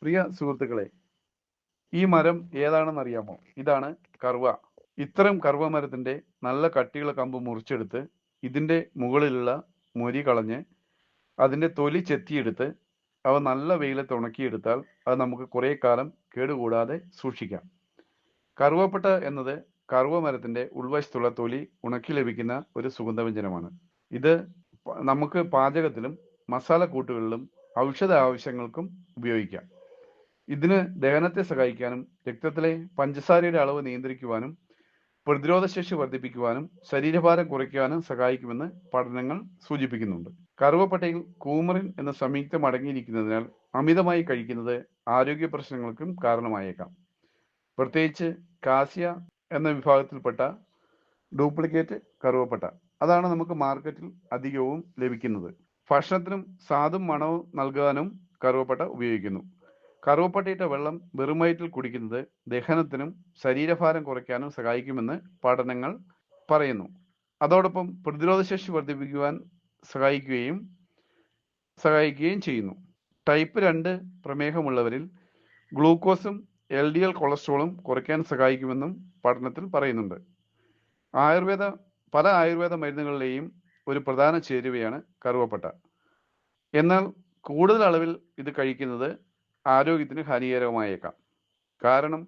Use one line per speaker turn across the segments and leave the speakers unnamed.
പ്രിയ സുഹൃത്തുക്കളെ, ഈ മരം ഏതാണെന്ന് അറിയാമോ? ഇതാണ് കറുവ. ഇത്തരം കറുവ മരത്തിന്റെ നല്ല കട്ടിയുള്ള കമ്പ് മുറിച്ചെടുത്ത് ഇതിന്റെ മുകളിലുള്ള മൊരി കളഞ്ഞ് അതിന്റെ തൊലി ചെത്തിയെടുത്ത് അവ നല്ല വെയിലത്ത് ഉണക്കിയെടുത്താൽ അത് നമുക്ക് കുറേ കാലം കേടുകൂടാതെ സൂക്ഷിക്കാം. കറുവപ്പട്ട എന്നത് കറുവ മരത്തിന്റെ ഉൾവശത്തുള്ള തൊലി ഉണക്കി ലഭിക്കുന്ന ഒരു സുഗന്ധവ്യഞ്ജനമാണ്. ഇത് നമുക്ക് പാചകത്തിലും മസാല കൂട്ടുകളിലും ഔഷധ ആവശ്യങ്ങൾക്കും ഉപയോഗിക്കാം. ഇതിന് ദഹനത്തെ സഹായിക്കാനും രക്തത്തിലെ പഞ്ചസാരയുടെ അളവ് നിയന്ത്രിക്കുവാനും പ്രതിരോധശേഷി വർദ്ധിപ്പിക്കുവാനും ശരീരഭാരം കുറയ്ക്കുവാനും സഹായിക്കുമെന്ന് പഠനങ്ങൾ സൂചിപ്പിക്കുന്നുണ്ട്. കറുവപ്പട്ടയിൽ കൂമറിൻ എന്ന സംയുക്തം അടങ്ങിയിരിക്കുന്നതിനാൽ അമിതമായി കഴിക്കുന്നത് ആരോഗ്യ പ്രശ്നങ്ങൾക്കും കാരണമായേക്കാം. പ്രത്യേകിച്ച് കാസിയ എന്ന വിഭാഗത്തിൽപ്പെട്ട ഡ്യൂപ്ലിക്കേറ്റ് കറുവപ്പട്ട, അതാണ് നമുക്ക് മാർക്കറ്റിൽ അധികവും ലഭിക്കുന്നത്. ഭക്ഷണത്തിനും സ്വാദും മണവും നൽകാനും കറുവപ്പട്ട ഉപയോഗിക്കുന്നു. കറുവപ്പട്ടയിട്ട വെള്ളം വെറും വയറ്റിൽ കുടിക്കുന്നത് ദഹനത്തിനും ശരീരഭാരം കുറയ്ക്കാനും സഹായിക്കുമെന്ന് പഠനങ്ങൾ പറയുന്നു. അതോടൊപ്പം പ്രതിരോധശേഷി വർദ്ധിപ്പിക്കുവാൻ സഹായിക്കുകയും ചെയ്യുന്നു. ടൈപ്പ് 2 പ്രമേഹമുള്ളവരിൽ ഗ്ലൂക്കോസും LDL കൊളസ്ട്രോളും കുറയ്ക്കാൻ സഹായിക്കുമെന്നും പഠനത്തിൽ പറയുന്നുണ്ട്. പല ആയുർവേദ മരുന്നുകളിലെയും ഒരു പ്രധാന ചേരുവയാണ് കറുവപ്പട്ട. എന്നാൽ കൂടുതൽ അളവിൽ ഇത് കഴിക്കുന്നത് ആരോഗ്യത്തിന് ഹാനികരമായേക്കാം. കാരണം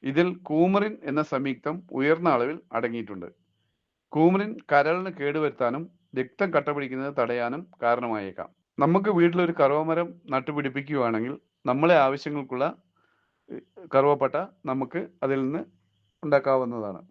ഇതിൽ കൂമറിൻ എന്ന സംയുക്തം ഉയർന്ന അളവിൽ അടങ്ങിയിട്ടുണ്ട്. കൂമറിൻ കരളിന് കേടുവരുത്താനും രക്തം കട്ടപിടിക്കുന്നത് തടയാനും കാരണമായേക്കാം. നമുക്ക് വീട്ടിലൊരു കറുവമരം നട്ടുപിടിപ്പിക്കുകയാണെങ്കിൽ നമ്മളെ ആവശ്യങ്ങൾക്കുള്ള കറുവപ്പട്ട നമുക്ക് അതിൽ നിന്ന് ഉണ്ടാക്കാവുന്നതാണ്.